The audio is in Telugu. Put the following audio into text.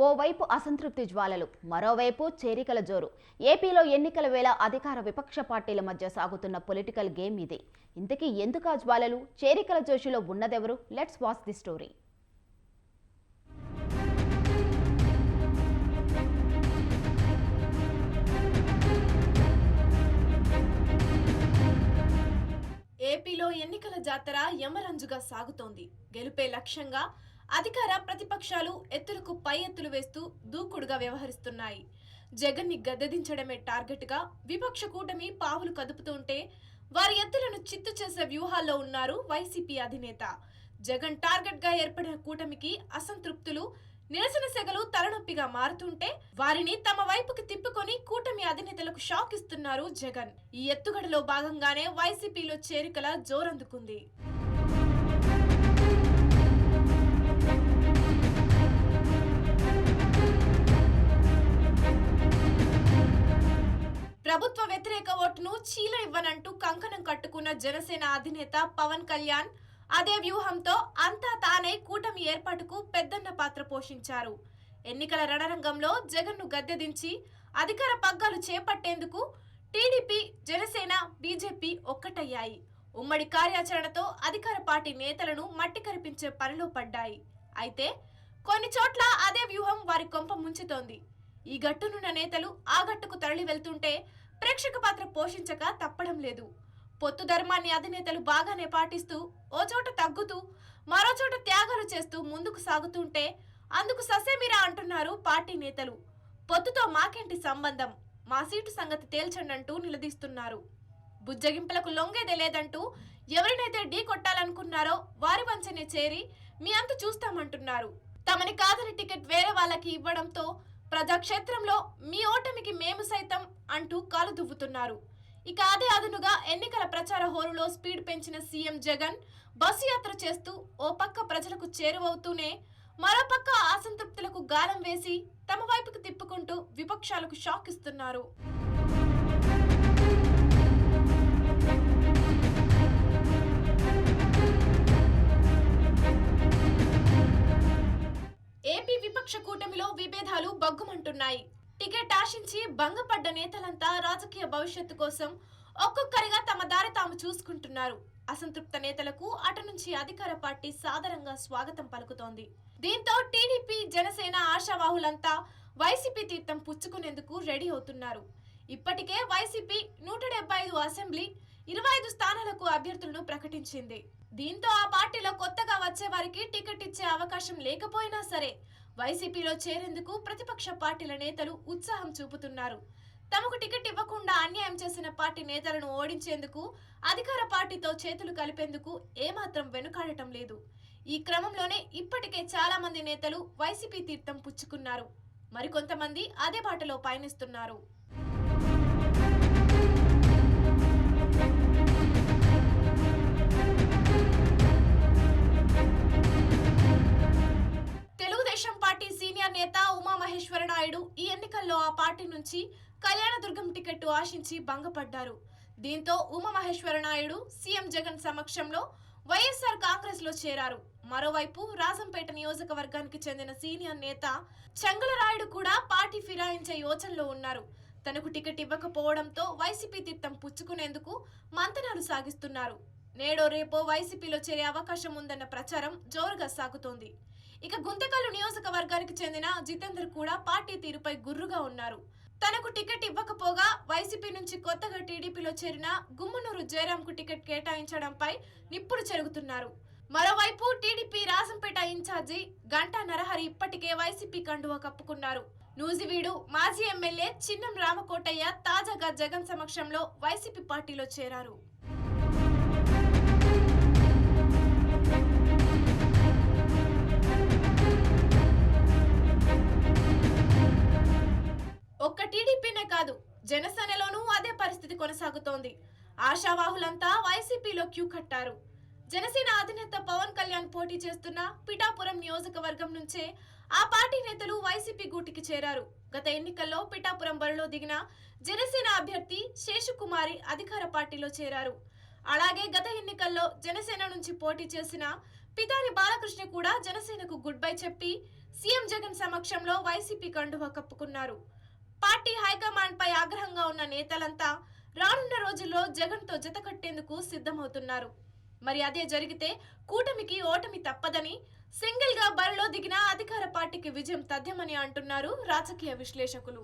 ఓవైపు అసంతృప్తి జ్వాలలు, మరోవైపు చేరికల జోరు. ఏపీలో ఎన్నికల వేళ అధికార విపక్ష పార్టీల మధ్య సాగుతున్న పొలిటికల్ గేమ్ ఇది. ఇంతకీ ఎందుకు ఆ జ్వాలలు? చేరికల జోషిలో ఉన్నదెవరు? Let's watch the story. ఏపీలో ఎన్నికల జాతర యమరంజుగా సాగుతోంది. గెలుపే లక్ష్యంగా అధికార ప్రతిపక్షాలు ఎత్తులకు పై ఎత్తులు వేస్తూ దూకుడుగా వ్యవహరిస్తున్నాయి. జగన్ ని గద్దెదించడమే టార్గెట్ గా విపక్ష కూటమి పావులు కదుపుతుంటే వారి ఎత్తులను చిత్తు చేసే వ్యూహాల్లో ఉన్నారు వైసీపీ అధినేత. జగన్ టార్గెట్ గా ఏర్పడిన కూటమికి అసంతృప్తులు, నిరసన సెగలు తలనొప్పిగా మారుతుంటే వారిని తమ వైపుకి తిప్పుకొని కూటమి అధినేతలకు షాక్ ఇస్తున్నారు జగన్. ఈ ఎత్తుగడలో భాగంగానే వైసీపీలో చేరికల జోరందుకుంది. ప్రభుత్వ వ్యతిరేక ఓటును చీల ఇవ్వనంటూ కంకణం కట్టుకున్న జనసేన అధినేత పవన్ కళ్యాణ్ అదే వ్యూహంతో అంతా తానే కూటమి ఏర్పాటుకు పెద్దన్న పాత్ర పోషించారు. ఎన్నికల రణరంగంలో జగన్ ను గద్దెదించి అధికార పగ్గాలు చేపట్టేందుకు టీడీపీ, జనసేన, బీజేపీ ఒక్కటయ్యాయి. ఉమ్మడి కార్యాచరణతో అధికార పార్టీ నేతలను మట్టి కరిపించే పనిలో పడ్డాయి. అయితే కొన్ని చోట్ల అదే వ్యూహం వారి కొంప ముంచుతోంది. ఈ గట్టునున్న నేతలు ఆ గట్టుకు తరలి వెళ్తుంటే ప్రేక్షక పాత్ర పోషించక తప్పడం లేదు. పొత్తు ధర్మాన్ని అధినేతలు బాగానే పాటిస్తూ ఓ చోట తగ్గుతూ మరో చోట త్యాగాలు చేస్తూ ముందుకు సాగుతుంటే అందుకు ససేమిరా అంటున్నారు పార్టీ నేతలు. పొత్తుతో మాకేంటి సంబంధం, మా సీటు సంగతి తేల్చండంటూ నిలదీస్తున్నారు. బుజ్జగింపులకు లొంగేదే లేదంటూ ఎవరినైతే ఢీ కొట్టాలనుకున్నారో వారి వంచనే చేరి మీ అంతు చూస్తామంటున్నారు. తమని కాదని టికెట్ వేరే వాళ్ళకి ఇవ్వడంతో ప్రజాక్షేత్రంలో మీ ఓటమికి మేము సైతం అంటూ కాలు దువ్వుతున్నారు. ఇక అదే అదునుగా ఎన్నికల ప్రచార హోరులో స్పీడ్ పెంచిన సీఎం జగన్ బస్సు యాత్ర చేస్తూ ఓ పక్క ప్రజలకు చేరువవుతూనే మరోపక్క అసంతృప్తులకు గాలం వేసి తమ వైపుకు తిప్పుకుంటూ విపక్షాలకు షాక్ ఇస్తున్నారు. ఏపీ విపక్ష కూటమిలో విభేదాలు బగ్గుమంటున్నాయి. టికెట్ ఆశించి భంగపడ్డ నేతలంతా రాజకీయ భవిష్యత్తు కోసం ఒక్కొక్కరిగా తమ దారి తాము చూసుకుంటున్నారు. అసంతృప్త నేతలకు అటు నుంచి అధికార పార్టీ సాదరంగా స్వాగతం పలుకుతోంది. దీంతో టీడీపీ, జనసేన ఆశావాహులంతా వైసీపీ తీర్థం పుచ్చుకునేందుకు రెడీ అవుతున్నారు. ఇప్పటికే వైసీపీ 175 అసెంబ్లీ, 25 స్థానాలకు అభ్యర్థులను ప్రకటించింది. దీంతో ఆ పార్టీలో కొత్తగా వచ్చే వారికి టికెట్ ఇచ్చే అవకాశం లేకపోయినా సరే వైసీపీలో చేరేందుకు ప్రతిపక్ష పార్టీల నేతలు ఉత్సాహం చూపుతున్నారు. తమకు టికెట్ ఇవ్వకుండా అన్యాయం చేసిన పార్టీ నేతలను ఓడించేందుకు అధికార పార్టీతో చేతులు కలిపేందుకు ఏమాత్రం వెనుకాడటం లేదు. ఈ క్రమంలోనే ఇప్పటికే చాలా మంది నేతలు వైసీపీ తీర్థం పుచ్చుకున్నారు. మరికొంతమంది అదే బాటలో పయనిస్తున్నారు. తెలుగుదేశం పార్టీ సీనియర్ నేత ఉమామహేశ్వరనాయుడు ఈ ఎన్నికల్లో ఆ పార్టీ నుంచి కళ్యాణదుర్గం టికెట్ ఆశించి భంగపడ్డారు. దీంతో ఉమామహేశ్వరనాయుడు సీఎం జగన్ సమక్షంలో వైఎస్ఆర్ కాంగ్రెస్ లో చేరారు. మరోవైపు రాజంపేట నియోజకవర్గానికి చెందిన సీనియర్ నేత చెంగలరాయుడు కూడా పార్టీ ఫిరాయించే యోచనలో ఉన్నారు. తనకు టికెట్ ఇవ్వకపోవడంతో వైసీపీ తీర్థం పుచ్చుకునేందుకు మంతనాలు సాగిస్తున్నారు. నేడో రేపో వైసీపీలో చేరే అవకాశం ఉందన్న ప్రచారం జోరుగా సాగుతోంది. ఇక గుంతకల్లు నియోజకవర్గానికి చెందిన జితేందర్ కూడా పార్టీ తీరుపై గుర్రుగా ఉన్నారు. తనకు టికెట్ ఇవ్వకపోగా వైసీపీ నుంచి కొత్తగా టీడీపీలో చేరిన గుమ్మనూరు జయరాంకు టికెట్ కేటాయించడంపై నిప్పులు చెరుగుతున్నారు. మరోవైపు టీడీపీ రాజంపేట ఇన్ఛార్జి గంటా నరహరి ఇప్పటికే వైసీపీ కండువా కప్పుకున్నారు. నూజివీడు మాజీ ఎమ్మెల్యే చిన్నం రామకోటయ్య తాజాగా జగన్ సమక్షంలో వైసీపీ పార్టీలో చేరారు. ఒక్క టీడీపీనే కాదు, జనసేనలోనూ అదే పరిస్థితి కొనసాగుతోంది. ఆశావాహులంతా వైసీపీలో క్యూ కట్టారు. జనసేన అధినేత పవన్ కళ్యాణ్ పోటీ చేస్తున్న పిఠాపురం నియోజకవర్గం నుంచే ఆ పార్టీ నేతలు వైసీపీ గూటికి చేరారు. గత ఎన్నికల్లో పిఠాపురం బరిలో దిగిన జనసేన అభ్యర్థి శేషుకుమారి అధికార పార్టీలో చేరారు. అలాగే గత ఎన్నికల్లో జనసేన నుంచి పోటీ చేసిన పితాని బాలకృష్ణ కూడా జనసేనకు గుడ్ బై చెప్పి సీఎం జగన్ సమక్షంలో వైసీపీ కండువా కప్పుకున్నారు. పార్టీ హైకమాండ్ పై ఆగ్రహంగా ఉన్న నేతలంతా రానున్న రోజుల్లో జగన్ తో జత కట్టేందుకు సిద్ధమవుతున్నారు. మరి అదే జరిగితే కూటమికి ఓటమి తప్పదని, సింగిల్ గా బరిలో దిగిన అధికార పార్టీకి విజయం తథ్యమని అంటున్నారు రాజకీయ విశ్లేషకులు.